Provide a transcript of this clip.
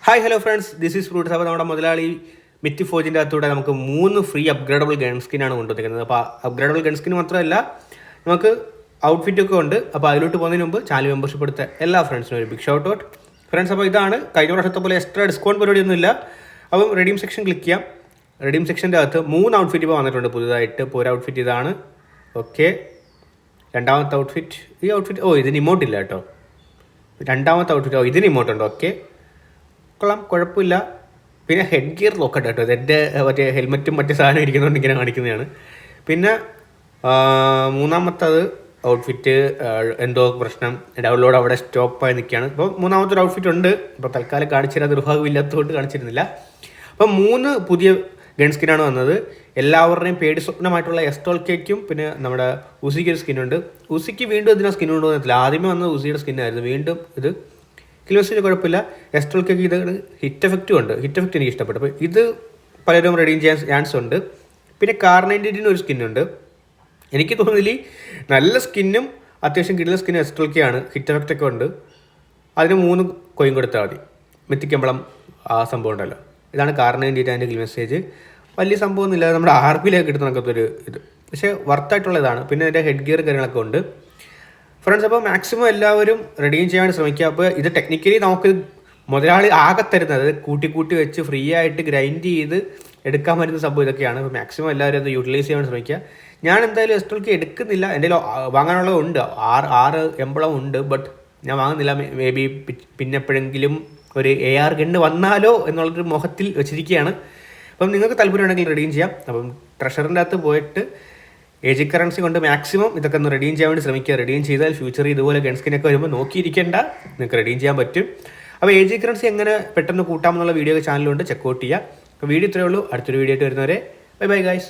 Hi hello friends, this is fruits. അപ്പോൾ നമ്മുടെ മുതലാളി മിറ്റ് ഫോജിൻ്റെ അകത്തൂടെ നമുക്ക് 3 ഫ്രീ അപ്ഗ്രേഡബിൾ ഗൺ സ്കിനാണ് കൊണ്ടുവന്നിരിക്കുന്നത്. അപ്പോൾ അപ്ഗ്രേഡബിൾ ഗൺ സ്കിൻ മാത്രമല്ല, നമുക്ക് ഔട്ട്ഫിറ്റൊക്കെ ഉണ്ട്. അപ്പോൾ അതിലോട്ട് പോകുന്നതിന് മുമ്പ് ചാനൽ മെമ്പർഷിപ്പ് എടുത്ത എല്ലാ ഫ്രണ്ട്സിനും ഒരു ബിഗ് ഷൗട്ട് ഔട്ട്. ഫ്രണ്ട്സ്, അപ്പോൾ ഇതാണ് കഴിഞ്ഞ വർഷത്തെ പോലെ എക്സ്ട്രാ ഡിസ്കൗണ്ട് പരിപാടിയൊന്നുമില്ല. അപ്പം റെഡീം സെക്ഷൻ ക്ലിക്ക് ചെയ്യാം. റെഡീം സെക്ഷൻ്റെ അകത്ത് 3 ഔട്ട്ഫിറ്റ് ഇപ്പോൾ വന്നിട്ടുണ്ട് പുതുതായിട്ട്. ഇപ്പോൾ ഒരു ഔട്ട്ഫിറ്റ് ഇതാണ്. ഓക്കെ, രണ്ടാമത്തെ ഔട്ട്ഫിറ്റ് ഈ ഔട്ട്ഫിറ്റ് ഇതിന് ഇമോട്ടില്ല കേട്ടോ. രണ്ടാമത്തെ ഔട്ട്ഫിറ്റ് ഇതിന് ഇമോട്ടുണ്ട്. ഓക്കെ, കൊള്ളാം, കുഴപ്പമില്ല. പിന്നെ ഹെഡ് ഗിയർ നോക്കട്ടെ കേട്ടോ. എൻ്റെ മറ്റേ ഹെൽമെറ്റും മറ്റേ സാധനം ഇരിക്കുന്നതുകൊണ്ട് ഇങ്ങനെ കാണിക്കുന്നതാണ്. പിന്നെ മൂന്നാമത്തത് ഔട്ട്ഫിറ്റ് എന്തോ പ്രശ്നം, ഡൗൺലോഡ് അവിടെ സ്റ്റോപ്പായി നിൽക്കുകയാണ്. ഇപ്പോൾ മൂന്നാമത്തെ ഒരു ഔട്ട്ഫിറ്റ് ഉണ്ട്. ഇപ്പോൾ തൽക്കാലം കാണിച്ചിരുന്നത് നിർഭാഗമില്ലാത്തതുകൊണ്ട് കാണിച്ചിരുന്നില്ല. അപ്പം 3 പുതിയ ഗൺ സ്കിനാണ് വന്നത്. എല്ലാവരുടെയും പേടി സ്വപ്നമായിട്ടുള്ള എസ്റ്റോൾക്കേക്കും പിന്നെ നമ്മുടെ ഉസിക്ക് ഒരു സ്കിന്നുണ്ട്. ഉസിക്ക് വീണ്ടും ഇതിനാ സ്കിൻ കൊണ്ടുവന്നിട്ടില്ല. ആദ്യമേ വന്നത് ഉസിയുടെ സ്കിന്നായിരുന്നു. വീണ്ടും ഇത് കിലോസിന് കുഴപ്പമില്ല. എസ്ട്രോൾക്കൊക്കെ ഇത് ഹിറ്റ് എഫക്റ്റും ഉണ്ട്. ഹിറ്റ് എഫക്റ്റ് എനിക്ക് ഇഷ്ടപ്പെട്ടു. അപ്പോൾ ഇത് പലരും റെഡീം ചെയ്യാൻ ചാൻസ് ഉണ്ട്. പിന്നെ കാർണൈൻറ്റിന് ഒരു സ്കിന്നുണ്ട്. എനിക്ക് തോന്നുന്നില്ല നല്ല സ്കിന്നും അത്യാവശ്യം കിട്ടുന്ന സ്കിന്നും എസ്ട്രോൾക്കാണ്. ഹിറ്റ് എഫക്റ്റൊക്കെ ഉണ്ട്. അതിന് 3 കോയിൻ കൊടുത്താൽ മതി. മിത്തിക്കമ്പളം ആ സംഭവം ഉണ്ടല്ലോ, ഇതാണ് കാർണൈൻറ്റിൻ്റെ അതിൻ്റെ ഗിൽ മെസ്സേജ്. വലിയ സംഭവമൊന്നുമില്ല, നമ്മുടെ RPയിലൊക്കെ കിട്ടുന്ന നമുക്കൊരു ഇത്, പക്ഷേ വർത്തായിട്ടുള്ള ഇതാണ്. പിന്നെ അതിൻ്റെ ഹെഡ് ഗിയർ കാര്യങ്ങളൊക്കെ ഉണ്ട്. ഫ്രണ്ട്സ്, അപ്പോൾ മാക്സിമം എല്ലാവരും റെഡീം ചെയ്യാൻ ശ്രമിക്കുക. അപ്പോൾ ഇത് ടെക്നിക്കലി നമുക്ക് മുതലാളി ആകെ തരുന്നത് കൂട്ടി വെച്ച് ഫ്രീ ആയിട്ട് ഗ്രൈൻഡ് ചെയ്ത് എടുക്കാൻ പറ്റുന്ന സംഭവം ഇതൊക്കെയാണ്. അപ്പോൾ മാക്സിമം എല്ലാവരും അത് യൂട്ടിലൈസ് ചെയ്യാൻ ശ്രമിക്കുക. ഞാൻ എന്തായാലും എസ്ട്രോൾക്ക് എടുക്കുന്നില്ല. എൻ്റെ വാങ്ങാനുള്ളത് ഉണ്ട്. 6 എംബളം ഉണ്ട്. ബട്ട് ഞാൻ വാങ്ങുന്നില്ല. മേ ബി പിന്നെ എപ്പോഴെങ്കിലും ഒരു AR ഗണ്ണ് വന്നാലോ എന്നുള്ളൊരു മുഖത്തിൽ വെച്ചിരിക്കുകയാണ്. അപ്പം നിങ്ങൾക്ക് താല്പര്യമുണ്ടെങ്കിൽ റെഡീം ചെയ്യാം. അപ്പം ട്രഷറിൻ്റെ അകത്ത് പോയിട്ട് AG കറൻസി കൊണ്ട് മാക്സിമം ഇതൊക്കെ ഒന്ന് റെഡീം ചെയ്യാൻ വേണ്ടി ശ്രമിക്കുക. റെഡീം ചെയ്താൽ ഫ്യൂച്ചറിൽ ഇതുപോലെ ഗൺസ്കിനൊക്കെ വരുമ്പോൾ നോക്കിയിരിക്കേണ്ട, നിങ്ങൾക്ക് റെഡീം ചെയ്യാൻ പറ്റും. അപ്പോൾ AG കറൻസി എങ്ങനെ പെട്ടെന്ന് കൂട്ടാമെന്നുള്ള വീഡിയോ ചാനലുണ്ട്, ചെക്കൗട്ട് ചെയ്യുക. അപ്പോൾ വീഡിയോ ഇത്രയേ ഉള്ളൂ. അടുത്തൊരു വീഡിയോ ആയിട്ട് വരുന്നവരെ ബൈ ബൈ ഗൈസ്.